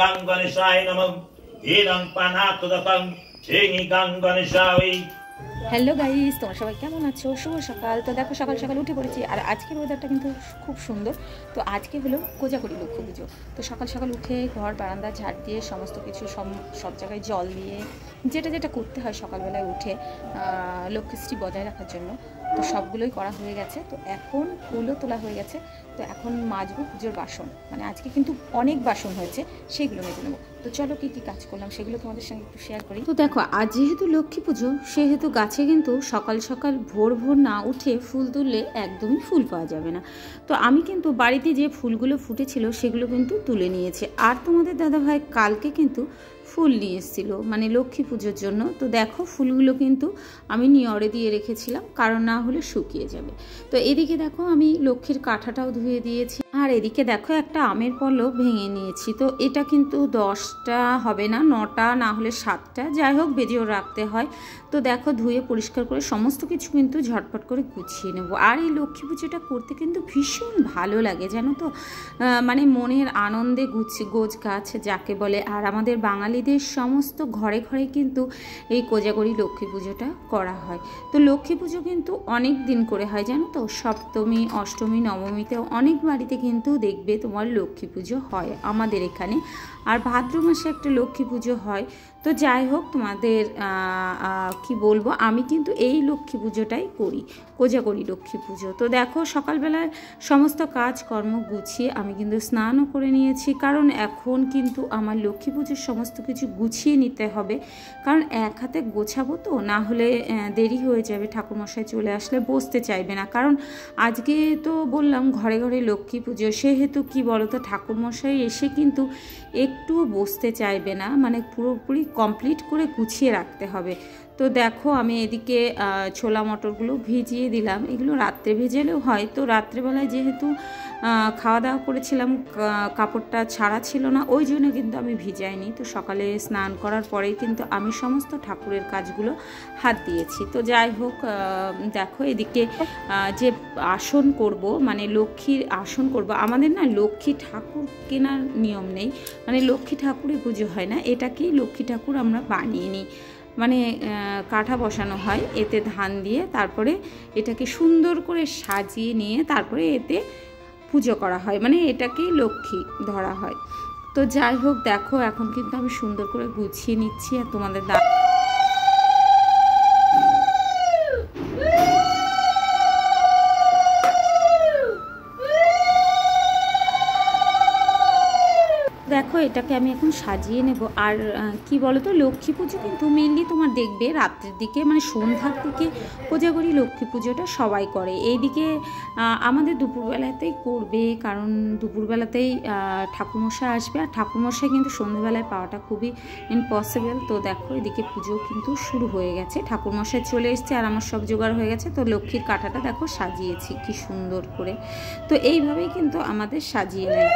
গঙ্গণেশায় নমঃ ইদং পানাতুদকং ছেনি গঙ্গণেশায়। Hello guys, তোমরা সবাই কেমন আছো? শুভ সকাল। তো দেখো সকাল সকাল উঠে পড়েছি, আর আজকের ওয়েদারটা কিন্তু খুব সুন্দর। তো আজকে হলো কোজাগরী লক্ষ্মী পুজো। তো সকাল সকাল উঠে ঘর বারান্দা ঝাড় দিয়ে সমস্ত কিছু সব জায়গায় জল দিয়ে যেটা যেটা করতে হয় সকালবেলায় উঠে লক্ষ্মীশ্রী বজায় রাখার জন্য, তো সবগুলোই করা হয়ে গেছে। তো এখন ফুলও তোলা হয়ে গেছে। তো এখন মাজবো পুজোর বাসন, মানে আজকে কিন্তু অনেক বাসন হয়েছে, সেগুলো মেজে নেবো। তো চলো কী কী কাজ করলাম সেগুলো তোমাদের সঙ্গে একটু শেয়ার করি। তো দেখো, আজ যেহেতু লক্ষ্মী পুজো, সেহেতু গাছে কিন্তু সকাল সকাল ভোর ভোর না উঠে ফুল তুললে একদমই ফুল পাওয়া যাবে না। তো আমি কিন্তু বাড়িতে যে ফুলগুলো ফুটেছিল সেগুলো কিন্তু তুলে নিয়েছি। আর তোমাদের দাদাভাই কালকে কিন্তু ফুল নিয়ে এসেছিল, মানে লক্ষ্মী পুজোর জন্য। তো দেখো ফুলগুলো কিন্তু আমি নিয়রে দিয়ে রেখেছিলাম, কারণ না হলে শুকিয়ে যাবে। তো এদিকে দেখো আমি লক্ষ্মীর কাঁঠাটাও ধুয়ে দিয়েছি, আর এদিকে দেখো একটা আমের পল্লব ভেঙে নিয়েছি। তো এটা কিন্তু 10টা হবে না, 9টা না হলে 7টা, যাই হোক বেজেও রাখতে হয়। তো দেখো ধুয়ে পরিষ্কার করে সমস্ত কিছু কিন্তু ঝটপট করে গুছিয়ে নেব। আর এই লক্ষ্মী পুজোটা করতে কিন্তু ভীষণ ভালো লাগে, জানো তো, মানে মনের আনন্দে গোছ গাছ যাকে বলে। আর আমাদের বাঙালিদের সমস্ত ঘরে ঘরে কিন্তু এই কোজাগরী লক্ষ্মী পুজোটা করা হয়। তো লক্ষ্মী পুজো কিন্তু অনেক দিন করে হয়, জানো তো, সপ্তমী অষ্টমী নবমীতেও অনেক বাড়িতে কিন্তু দেখবে তোমার লক্ষ্মী পুজো হয় আমাদের এখানে। আর ভাদ্র মাসে একটা লক্ষ্মী পুজো হয়। তো যাই হোক, তোমাদের কি বলবো, আমি কিন্তু এই লক্ষ্মী পুজোটাই করি, কোজাগরী লক্ষ্মী পুজো। তো দেখো সকালবেলায় সমস্ত কাজকর্ম গুছিয়ে আমি কিন্তু স্নানও করে নিয়েছি, কারণ এখন কিন্তু আমার লক্ষ্মী পুজোর সমস্ত কিছু গুছিয়ে নিতে হবে। কারণ এক হাতে গোছাবো, তো না হলে দেরি হয়ে যাবে, ঠাকুরমশাই চলে আসলে বসতে চাইবে না। কারণ আজকে তো বললাম ঘরে ঘরে লক্ষ্মী পুজো, সেহেতু কি বলো তো, ঠাকুরমশাই এসে কিন্তু একটুও বসতে চাইবে না, মানে পুরোপুরি কমপ্লিট করে গুছিয়ে রাখতে হবে। তো দেখো আমি এদিকে ছোলা মটরগুলো ভিজিয়ে দিলাম, এগুলো রাত্রে ভেজালেও হয়। তো রাত্রেবেলায় যেহেতু খাওয়া দাওয়া করেছিলাম, কাপড়টা ছাড়া ছিল না, ওই জন্য কিন্তু আমি ভিজাইনি। তো সকালে স্নান করার পরেই কিন্তু আমি সমস্ত ঠাকুরের কাজগুলো হাত দিয়েছি। তো যাই হোক, দেখো এদিকে যে আসন করব, মানে লক্ষ্মীর আসন করব, আমাদের না লক্ষ্মী ঠাকুর কেনার নিয়ম নেই, মানে লক্ষ্মী ঠাকুরের পুজো হয় না, এটাকেই লক্ষ্মী ঠাকুর আমরা বানিয়ে নিই। মানে কাঠা বসানো হয়, এতে ধান দিয়ে তারপরে এটাকে সুন্দর করে সাজিয়ে নিয়ে তারপরে এতে পুজো করা হয়, মানে এটাকেই লক্ষ্মী ধরা হয়। তো যাই হোক দেখো এখন কিন্তু আমি সুন্দর করে গুছিয়ে নিচ্ছি, আর তোমাদের দেখো এটাকে আমি এখন সাজিয়ে নেব। আর কি বলো তো, লক্ষ্মী পুজো কিন্তু মেনলি তোমার দেখবে রাত্রের দিকে, মানে সন্ধ্যার দিকে কোজাগরী লক্ষ্মী পুজোটা সবাই করে। এইদিকে আমাদের দুপুরবেলাতেই করবে, কারণ দুপুরবেলাতেই ঠাকুরমশাই আসবে, আর ঠাকুরমশাই কিন্তু সন্ধ্যেবেলায় পাওয়াটা খুবই ইম্পসিবল। তো দেখো এদিকে পুজো কিন্তু শুরু হয়ে গেছে, ঠাকুরমশাই চলে এসছে আর আমার সব জোগাড় হয়ে গেছে। তো লক্ষ্মীর কাঁঠাটা দেখো সাজিয়েছি কি সুন্দর করে। তো এইভাবেই কিন্তু আমাদের সাজিয়ে নেয়।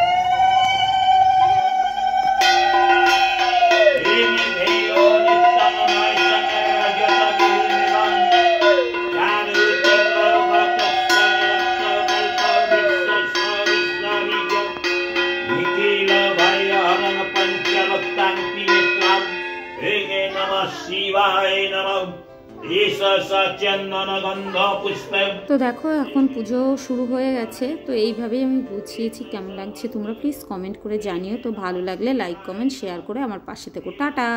তো দেখো এখন পুজো শুরু হয়ে গেছে। তো এইভাবেই আমি গুছিয়েছি, কেমন লাগছে তোমরা প্লিজ কমেন্ট করে জানিও। তো ভালো লাগলে লাইক কমেন্ট শেয়ার করে আমার পাশে থেকো। টাটা।